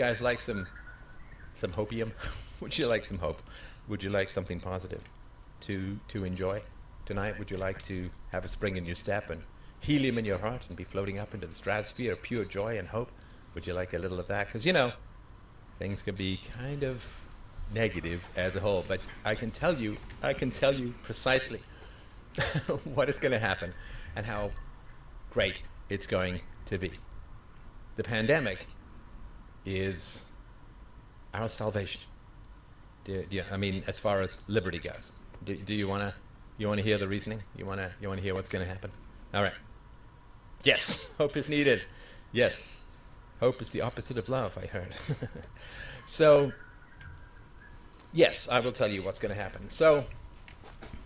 guys like some hopium? Would you like some hope? Would you like something positive to enjoy tonight? Would you like to have a spring in your step and helium in your heart and be floating up into the stratosphere of pure joy and hope? Would you like a little of that? Because, things can be kind of negative as a whole, but I can tell you precisely what is going to happen and how great it's going to be. The pandemic is our salvation. As far as liberty goes, do you want to hear the reasoning? You want to hear what's going to happen? All right. Yes, hope is needed. Yes, hope is the opposite of love, I heard. So, yes, I will tell you what's going to happen. So,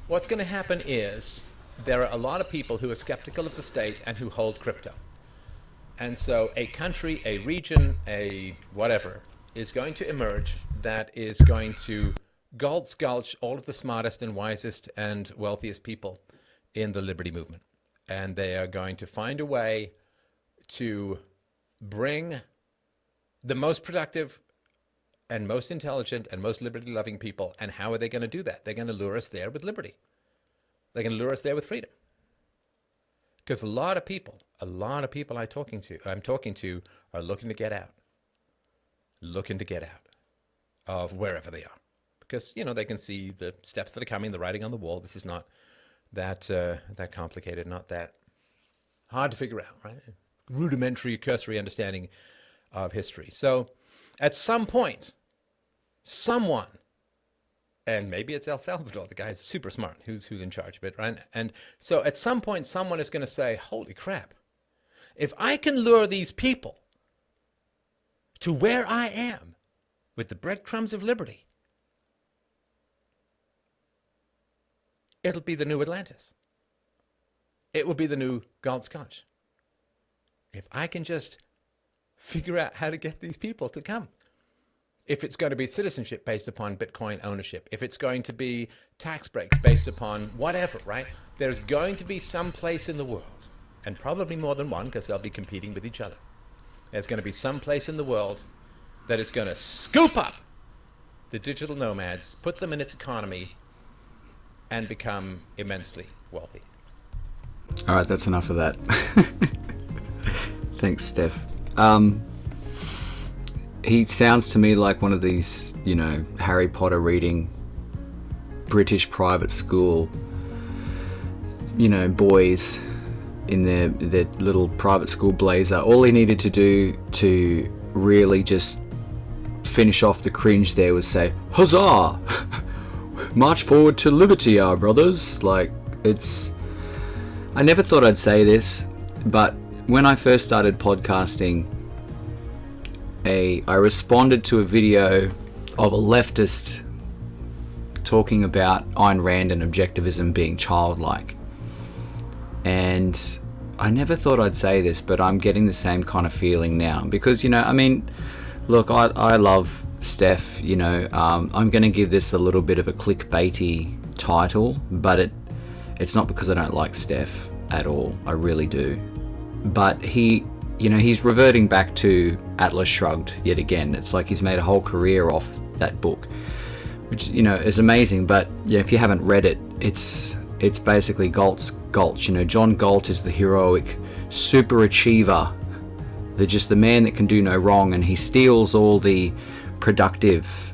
what's going to happen is there are a lot of people who are skeptical of the state and who hold crypto. And so a country, a region, a whatever, is going to emerge that is going to sculch all of the smartest and wisest and wealthiest people in the liberty movement. And they are going to find a way to bring the most productive and most intelligent and most liberty-loving people. And how are they going to do that? They're going to lure us there with liberty. They're going to lure us there with freedom. Because a lot of people I'm talking to are looking to get out of wherever they are. Because, they can see the steps that are coming, the writing on the wall. This is not that complicated, not that hard to figure out, right? Rudimentary, cursory understanding of history. So at some point, someone, and maybe it's El Salvador, the guy's super smart, who's in charge of it, right? And so at some point, someone is going to say, holy crap, if I can lure these people to where I am with the breadcrumbs of liberty, it'll be the new Atlantis. It will be the new Gold Scotch. If I can just figure out how to get these people to come. If it's going to be citizenship based upon Bitcoin ownership, if it's going to be tax breaks based upon whatever, right? There's going to be some place in the world, and probably more than one because they'll be competing with each other. There's going to be some place in the world that is going to scoop up the digital nomads, put them in its economy, and become immensely wealthy. All right, that's enough of that. Thanks, Stef. He sounds to me like one of these, Harry Potter reading British private school, boys in their little private school blazer. All he needed to do to really just finish off the cringe there was say, "Huzzah! March forward to liberty, our brothers." Like, I never thought I'd say this, but when I first started podcasting, I responded to a video of a leftist talking about Ayn Rand and objectivism being childlike. And I never thought I'd say this, but I'm getting the same kind of feeling now. Because, look, I love Stef, I'm going to give this a little bit of a clickbaity title, but it's not because I don't like Stef at all. I really do. But he's reverting back to Atlas Shrugged yet again. It's like he's made a whole career off that book, which, is amazing. But if you haven't read it, it's basically Galt's Gulch. John Galt is the heroic super achiever, the man that can do no wrong, and he steals all the productive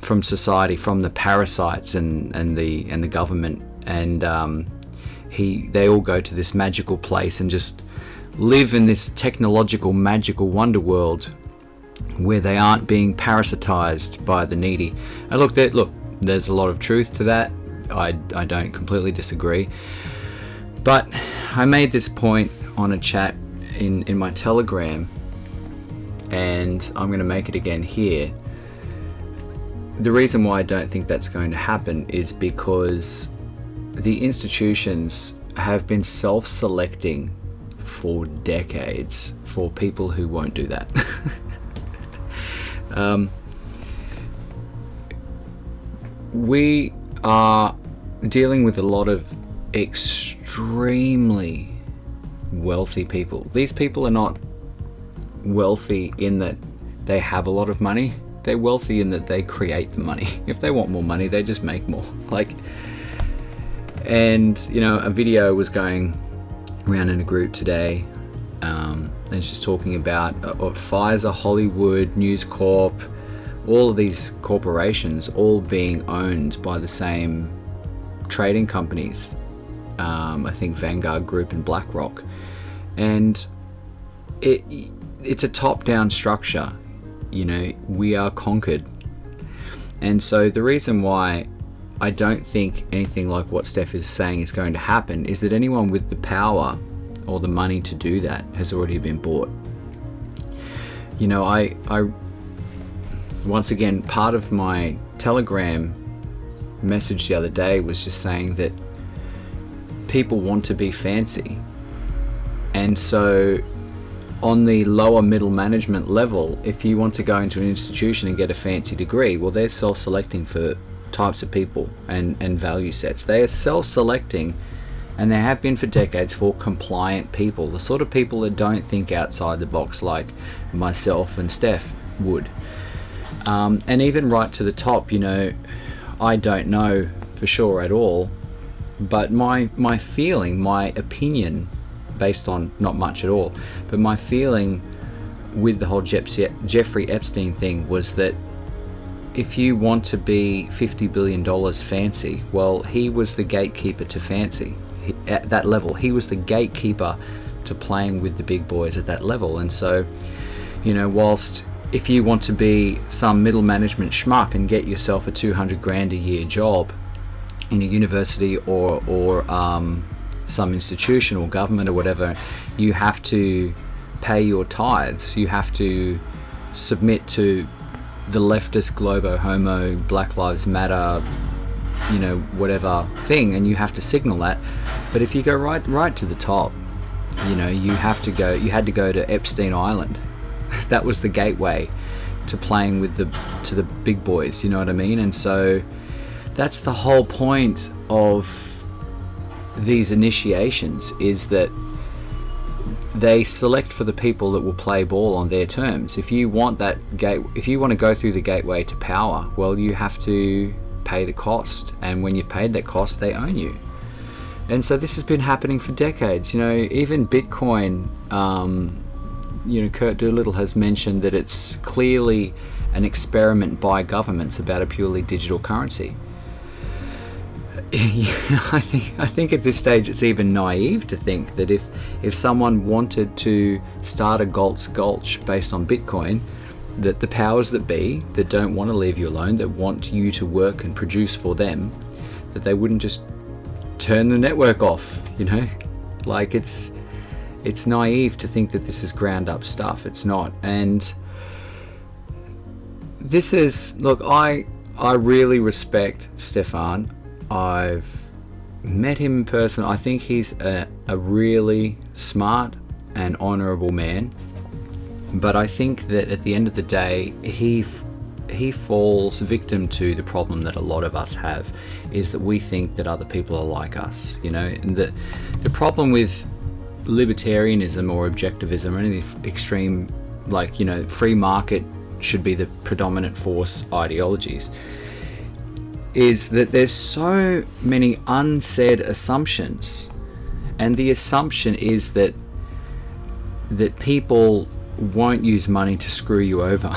from society, from the parasites and the government, and they all go to this magical place and just live in this technological, magical wonder world where they aren't being parasitized by the needy. And look, there's a lot of truth to that. I don't completely disagree. But I made this point on a chat in my Telegram, and I'm going to make it again here. The reason why I don't think that's going to happen is because the institutions have been self-selecting for decades for people who won't do that. We are dealing with a lot of extremely wealthy people. These people are not wealthy in that they have a lot of money. They're wealthy in that they create the money. If they want more money, they just make more. And a video was going around in a group today, and it's just talking about Pfizer, Hollywood, News Corp, all of these corporations all being owned by the same trading companies. I think Vanguard Group and BlackRock, and it's a top-down structure. We are conquered. And so the reason why I don't think anything like what Stef is saying is going to happen is that anyone with the power or the money to do that has already been bought. I once again, part of my Telegram message the other day was just saying that people want to be fancy. And so on the lower middle management level, if you want to go into an institution and get a fancy degree, well, they're self-selecting for types of people and value sets. They are self-selecting, and they have been for decades, for compliant people, the sort of people that don't think outside the box like myself and Stef would. And even right to the top, I don't know for sure at all, but my feeling, my opinion, based on not much at all, but my feeling with the whole Jeffrey Epstein thing was that if you want to be $50 billion fancy, well, he was the gatekeeper to fancy. At that level, he was the gatekeeper to playing with the big boys at that level. And so, whilst if you want to be some middle management schmuck and get yourself a $200,000 a year job in a university or some institution or government or whatever, you have to pay your tithes. You have to submit to the leftist globo homo Black Lives Matter, whatever thing, and you have to signal that. But if you go right to the top, you had to go to Epstein Island. That was the gateway to playing with to the big boys, you know what I mean? And so that's the whole point of these initiations, is that they select for the people that will play ball on their terms. If you want to go through the gateway to power, well, you have to pay the cost, and when you've paid that cost, they own you. And so this has been happening for decades. Even Bitcoin, Kurt Doolittle has mentioned that it's clearly an experiment by governments about a purely digital currency. I think at this stage it's even naive to think that if someone wanted to start a Galt's Gulch based on Bitcoin, that the powers that be, that don't want to leave you alone, that want you to work and produce for them, that they wouldn't just turn the network off. It's naive to think that this is ground up stuff. It's not. And this is, look, I really respect Stefan. I've met him in person. I think he's a really smart and honourable man. But I think that at the end of the day, he falls victim to the problem that a lot of us have, is that we think that other people are like us. And the problem with libertarianism or objectivism or any extreme, free market should be the predominant force ideologies, is that there's so many unsaid assumptions, and the assumption is that people won't use money to screw you over.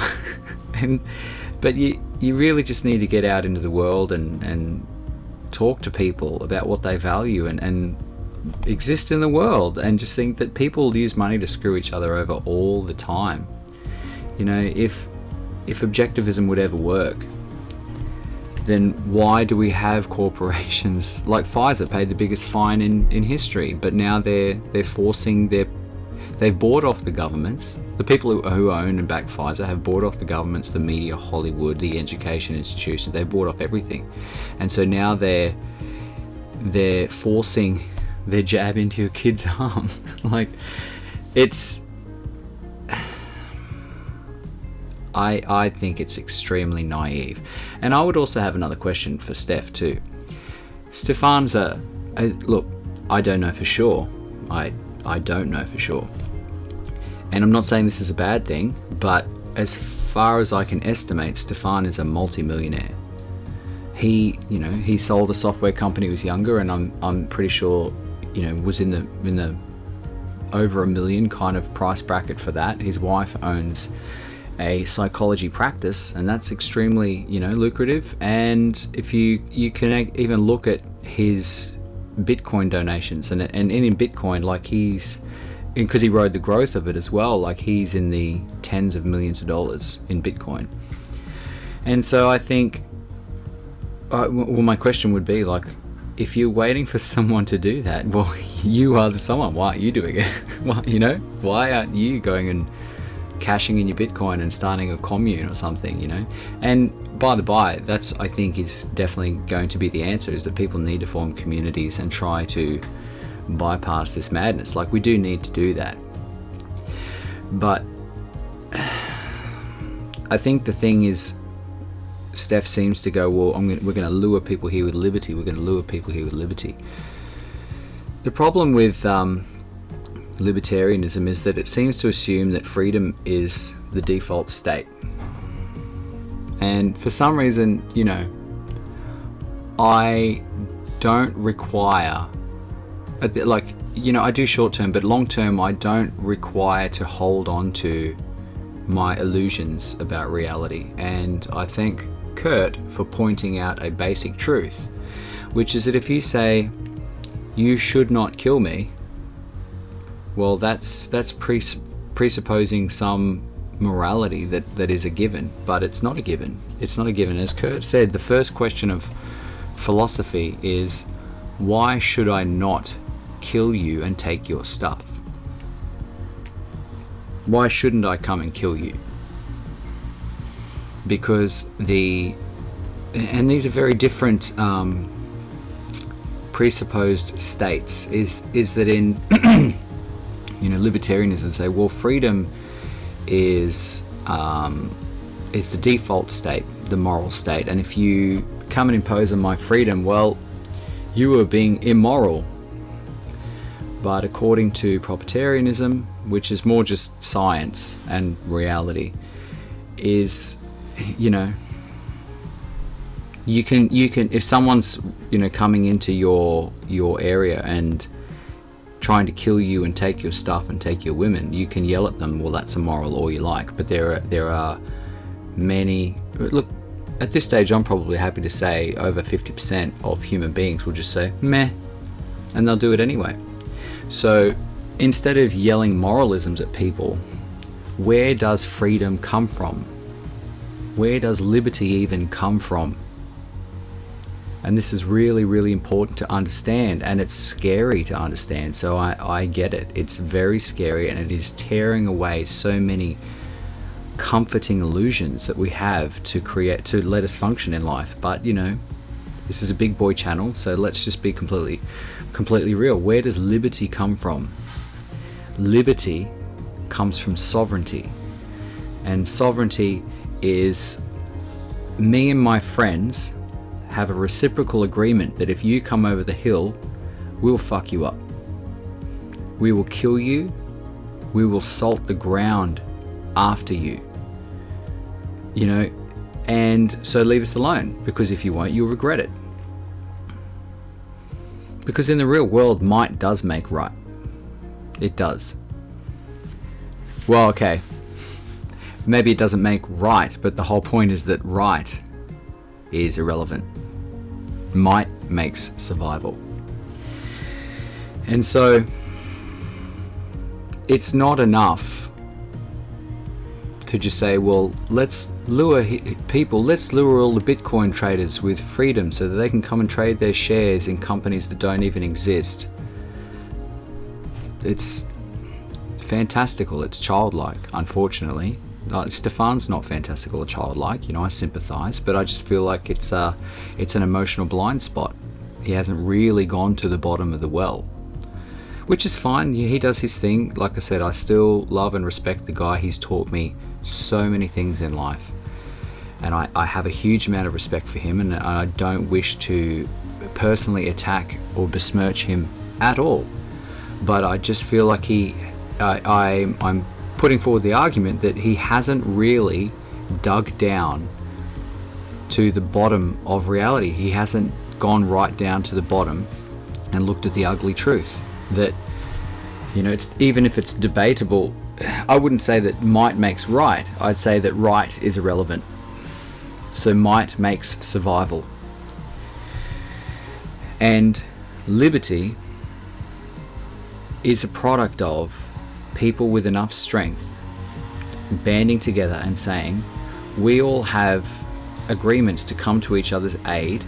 But you really just need to get out into the world and talk to people about what they value and exist in the world, and just think that people use money to screw each other over all the time. If objectivism would ever work, then why do we have corporations like Pfizer paid the biggest fine in history, but now they're forcing they've bought off the governments. The people who own and back Pfizer have bought off the governments, the media, Hollywood, the education institutions. They've bought off everything, and so now they're forcing their jab into your kid's arm. I think it's extremely naive. And I would also have another question for Stef too. Stefan's look, I don't know for sure. I don't know for sure. And I'm not saying this is a bad thing, but as far as I can estimate, Stefan is a multi-millionaire. He sold a software company when he was younger, and I'm pretty sure, was in the over $1 million kind of price bracket for that. His wife owns a psychology practice, and that's extremely, lucrative. And if you can even look at his Bitcoin donations, and in Bitcoin, like because he rode the growth of it as well, like he's in the tens of millions of dollars in Bitcoin. And so I think, my question would be, like, if you're waiting for someone to do that, well, you are the someone. Why aren't you doing it? Why aren't you going and cashing in your Bitcoin and starting a commune or something, And by the by, that's, I think, is definitely going to be the answer, is that people need to form communities and try to bypass this madness. Like, we do need to do that. But I think the thing is, Steph seems to go, well, we're going to lure people here with liberty. We're going to lure people here with liberty. The problem with libertarianism is that it seems to assume that freedom is the default state. And for some reason, I don't require, I do short term, but long term, I don't require to hold on to my illusions about reality. And I thank Kurt for pointing out a basic truth, which is that if you say, you should not kill me, well, that's presupposing some morality that is a given, but it's not a given. It's not a given. As Kurt said, the first question of philosophy is, why should I not kill you and take your stuff? Why shouldn't I come and kill you? Because and these are very different presupposed states, is that in libertarianism say, well, freedom is the default state, the moral state, and if you come and impose on my freedom, well, you are being immoral. But according to proprietarianism, which is more just science and reality, is, you can if someone's coming into your area and trying to kill you and take your stuff and take your women, you can yell at them, well, that's immoral, all you like. But there are many, look, at this stage I'm probably happy to say over 50% of human beings will just say meh, and they'll do it anyway. So instead of yelling moralisms at people, where does freedom come from? Where does liberty even come from? And this is really, really important to understand, and it's scary to understand. So I get it. It's very scary, and it is tearing away so many comforting illusions that we have to let us function in life. But this is a big boy channel, so let's just be completely real. Where does liberty come from? Liberty comes from sovereignty, and sovereignty is me and my friends have a reciprocal agreement that if you come over the hill, we'll fuck you up. We will kill you. We will salt the ground after you. And so leave us alone, because if you won't, you'll regret it. Because in the real world, might does make right. It does. Well, okay. Maybe it doesn't make right, but the whole point is that right is irrelevant. Might makes survival. And so it's not enough to just say, well, let's lure people, let's lure all the Bitcoin traders with freedom so that they can come and trade their shares in companies that don't even exist. It's fantastical. It's childlike, unfortunately. Stefan's not fantastical or childlike, I sympathize, but I just feel like it's an emotional blind spot. He hasn't really gone to the bottom of the well, which is fine. He does his thing. Like I said, I still love and respect the guy. He's taught me so many things in life, and I have a huge amount of respect for him, and I don't wish to personally attack or besmirch him at all. But I just feel like I'm putting forward the argument that he hasn't really dug down to the bottom of reality. He hasn't gone right down to the bottom and looked at the ugly truth that, it's, even if it's debatable, I wouldn't say that might makes right. I'd say that right is irrelevant. So might makes survival. And liberty is a product of people with enough strength banding together and saying, we all have agreements to come to each other's aid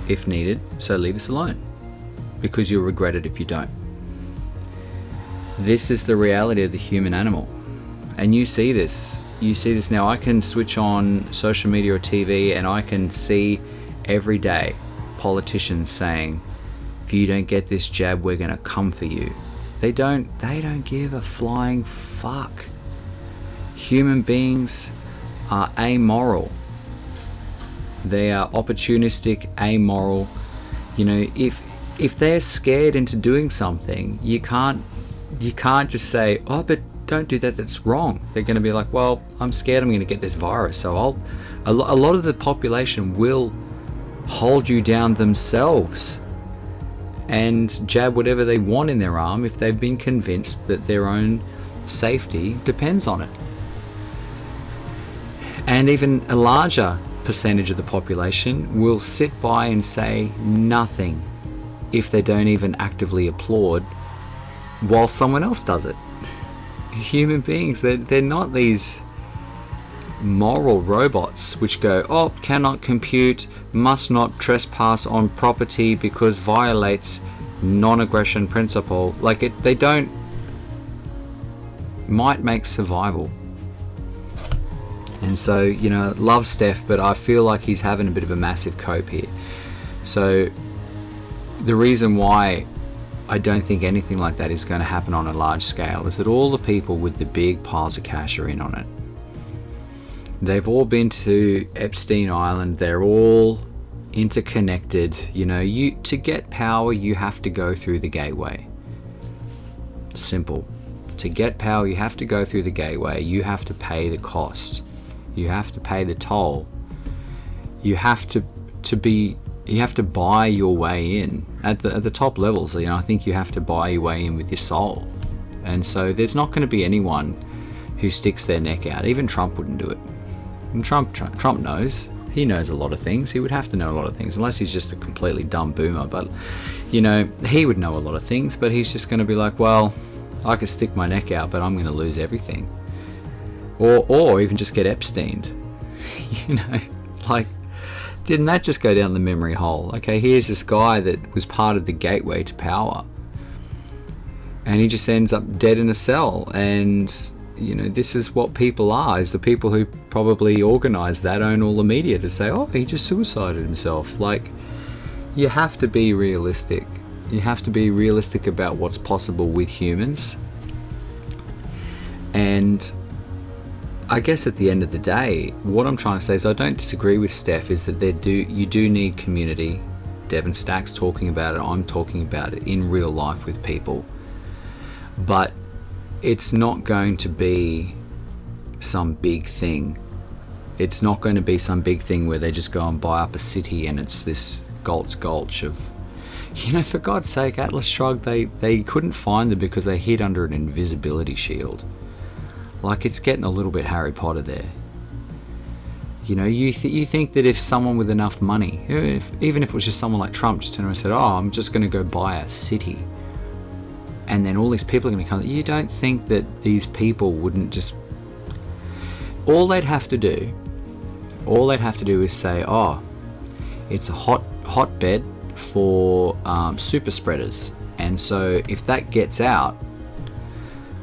if needed, so leave us alone, because you'll regret it if you don't. This is the reality of the human animal. And you see this now. I can switch on social media or TV and I can see every day politicians saying, if you don't get this jab, we're going to come for you. They don't give a flying fuck. Human beings are amoral. They are opportunistic, amoral. If they're scared into doing something, you can't just say, oh, but don't do that, that's wrong. They're going to be like, well, I'm scared I'm going to get this virus, so a lot of the population will hold you down themselves and jab whatever they want in their arm if they've been convinced that their own safety depends on it. And even a larger percentage of the population will sit by and say nothing if they don't even actively applaud while someone else does it. Human beings, they're not these moral robots which go, oh, cannot compute, must not trespass on property because violates non-aggression principle. They don't. Might make survival. And so, love Stef, but I feel like he's having a bit of a massive cope here. So the reason why I don't think anything like that is going to happen on a large scale is that all the people with the big piles of cash are in on it. They've all been to Epstein Island. They're all interconnected. To get power, you have to go through the gateway. Simple. To get power, you have to go through the gateway. You have to pay the cost. You have to pay the toll. You have to buy your way in at the top levels. I think you have to buy your way in with your soul. And so there's not going to be anyone who sticks their neck out. Even Trump wouldn't do it. And Trump knows. He knows a lot of things. He would have to know a lot of things, unless he's just a completely dumb boomer. But, he would know a lot of things, but he's just going to be like, well, I could stick my neck out, but I'm going to lose everything. Or even just get Epsteined. Didn't that just go down the memory hole? Okay, here's this guy that was part of the gateway to power. And he just ends up dead in a cell. And, this is what people are, is the people who probably organise that own all the media to say, oh, he just suicided himself. You have to be realistic. You have to be realistic about what's possible with humans. And I guess at the end of the day, what I'm trying to say is I don't disagree with Stef, is that you do need community. Devon Stack's talking about it, I'm talking about it in real life with people. But it's not going to be some big thing. It's not going to be some big thing where they just go and buy up a city and it's this Galt's Gulch of, for God's sake, Atlas Shrugged, they couldn't find them because they hid under an invisibility shield. It's getting a little bit Harry Potter there. You think that if someone with enough money, even if it was just someone like Trump, just turned around and said, oh, I'm just going to go buy a city, and then all these people are going to come, you don't think that these people wouldn't just... All they'd have to do is say, oh, it's a hotbed for super spreaders, and so if that gets out,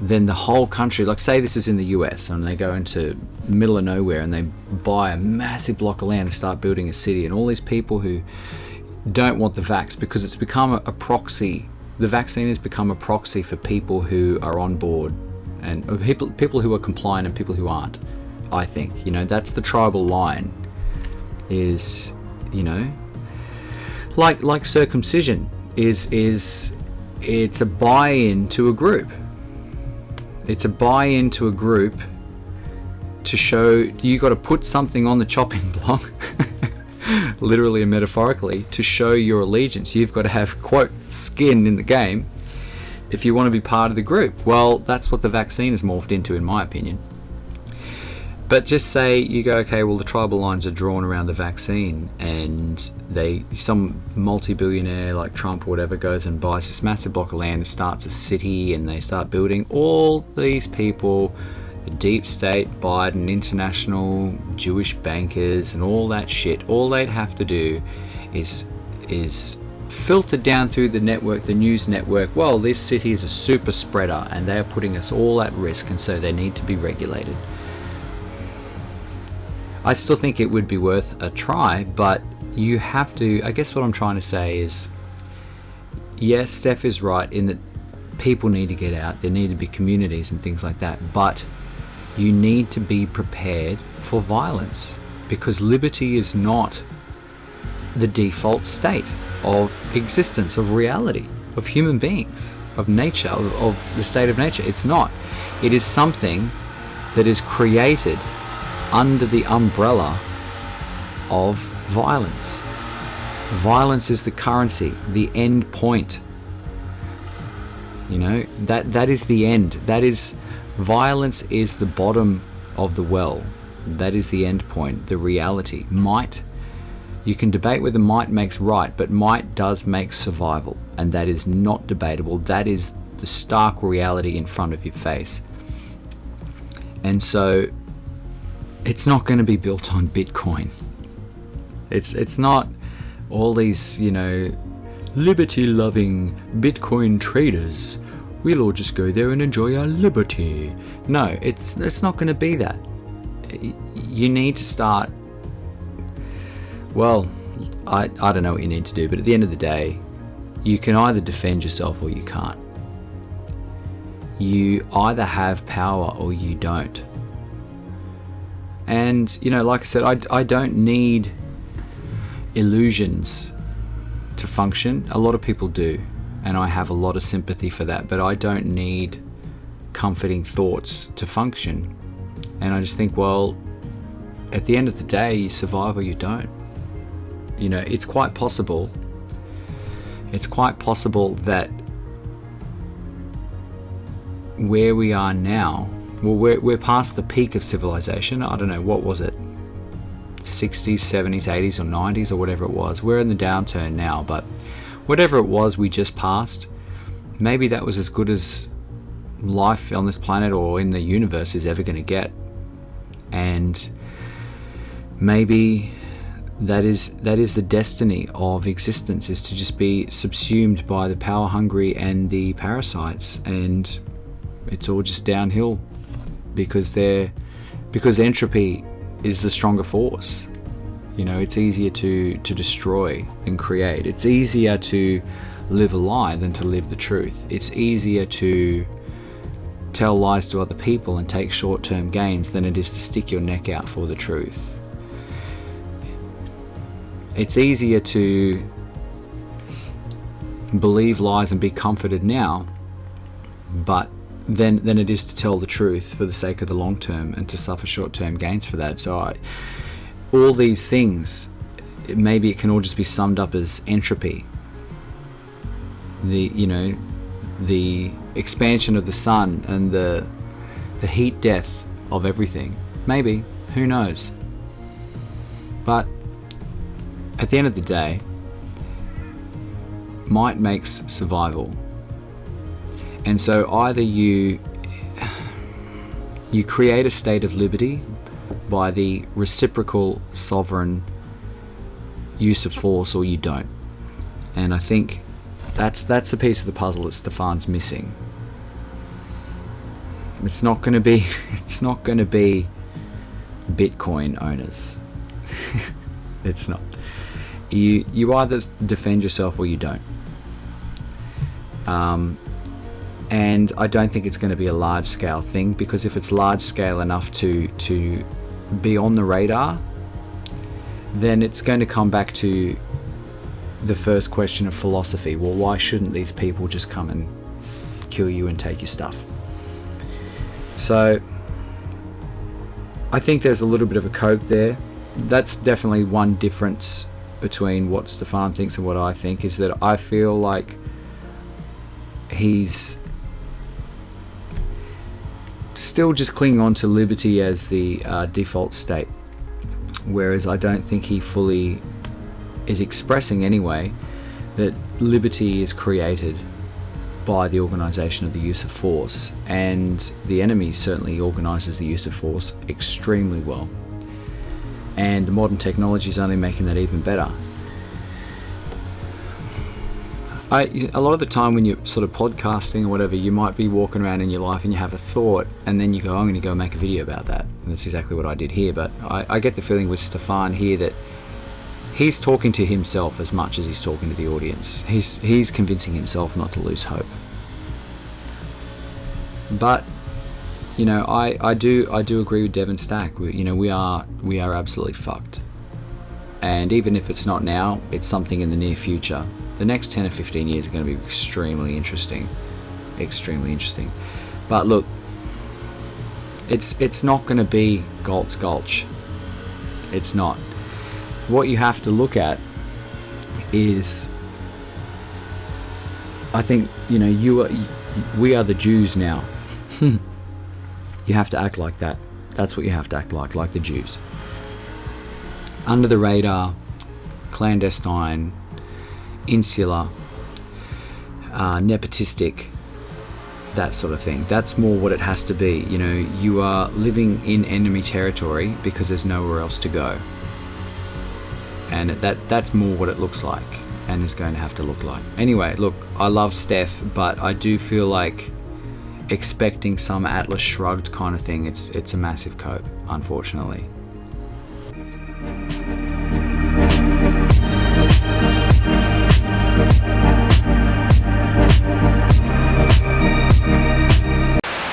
then the whole country, say this is in the US, and they go into the middle of nowhere and they buy a massive block of land and start building a city, and all these people who don't want the vax, because it's become a proxy, the vaccine has become a proxy for people who are on board, and people who are compliant and people who aren't. I think, that's the tribal line, is, like circumcision is it's a buy-in to a group. It's a buy-in to a group to show you got to put something on the chopping block, literally and metaphorically, to show your allegiance. You've got to have, quote, skin in the game if you want to be part of the group. Well, that's what the vaccine has morphed into, in my opinion. But just say you go, okay, well, the tribal lines are drawn around the vaccine, and some multi-billionaire like Trump or whatever goes and buys this massive block of land and starts a city, and they start building. All these people, the deep state, Biden, international Jewish bankers, and all that shit, all they'd have to do is filter down through the network, the news network. Well, this city is a super spreader, and they're putting us all at risk, and so they need to be regulated. I still think it would be worth a try, but you have to, I guess what I'm trying to say is, yes, Steph is right in that people need to get out, there need to be communities and things like that, but you need to be prepared for violence, because liberty is not the default state of existence, of reality, of human beings, of nature, of the state of nature. It's not. It is something that is created under the umbrella of violence. Violence is the currency, the end point. You know, that is the end. That is, violence is the bottom of the well. That is the end point, the reality. Might, you can debate whether might makes right, but might does make survival, and that is not debatable. That is the stark reality in front of your face. And so it's not going to be built on Bitcoin. It's not all these, you know, liberty-loving Bitcoin traders. We'll all just go there and enjoy our liberty. No, it's not going to be that. You need to start. Well, I don't know what you need to do, but at the end of the day, you can either defend yourself or you can't. You either have power or you don't. And, you know, like I said, I don't need illusions to function. A lot of people do, and I have a lot of sympathy for that, but I don't need comforting thoughts to function. And I just think, well, at the end of the day, you survive or you don't. You know, it's quite possible that where we are now, well, we're past the peak of civilization. I don't know, what was it? 60s, 70s, 80s, or 90s, or whatever it was. We're in the downturn now, but whatever it was we just passed, maybe that was as good as life on this planet or in the universe is ever going to get. And maybe that is the destiny of existence, is to just be subsumed by the power hungry and the parasites, and it's all just downhill. Because entropy is the stronger force. You know, it's easier to destroy than create. It's easier to live a lie than to live the truth. It's easier to tell lies to other people and take short-term gains than it is to stick your neck out for the truth. It's easier to believe lies and be comforted now, but than it is to tell the truth for the sake of the long term and to suffer short-term gains for that. So all these things, maybe it can all just be summed up as entropy. The expansion of the sun and the heat death of everything. Maybe, who knows? But at the end of the day, might makes survival. And so either you create a state of liberty by the reciprocal sovereign use of force, or you don't. And I think that's the piece of the puzzle that Stefan's missing. It's not going to be Bitcoin owners. It's not. You either defend yourself or you don't. And I don't think it's going to be a large-scale thing, because if it's large-scale enough to be on the radar, then it's going to come back to the first question of philosophy. Well, why shouldn't these people just come and kill you and take your stuff? So I think there's a little bit of a cope there. That's definitely one difference between what Stefan thinks and what I think, is that I feel like he's still just clinging on to liberty as the default state, whereas I don't think he fully is expressing anyway that liberty is created by the organisation of the use of force, and the enemy certainly organises the use of force extremely well, and the modern technology is only making that even better. A lot of the time when you're sort of podcasting or whatever, you might be walking around in your life and you have a thought, and then you go, I'm going to go make a video about that. And that's exactly what I did here. But I get the feeling with Stefan here that he's talking to himself as much as he's talking to the audience. He's convincing himself not to lose hope. But you know, I do agree with Devon Stack. We are absolutely fucked. And even if it's not now, it's something in the near future. The next 10 or 15 years are going to be extremely interesting. But look, it's not going to be Galt's Gulch. It's not. What you have to look at is, I think, we are the Jews now. You have to act like that. That's what you have to act like the Jews. Under the radar, clandestine, insular, nepotistic, that sort of thing. That's more what it has to be. You are living in enemy territory because there's nowhere else to go. And that's more what it looks like, and is going to have to look like. Anyway, look, I love Stef, but I do feel like expecting some Atlas Shrugged kind of thing, it's a massive cope, unfortunately.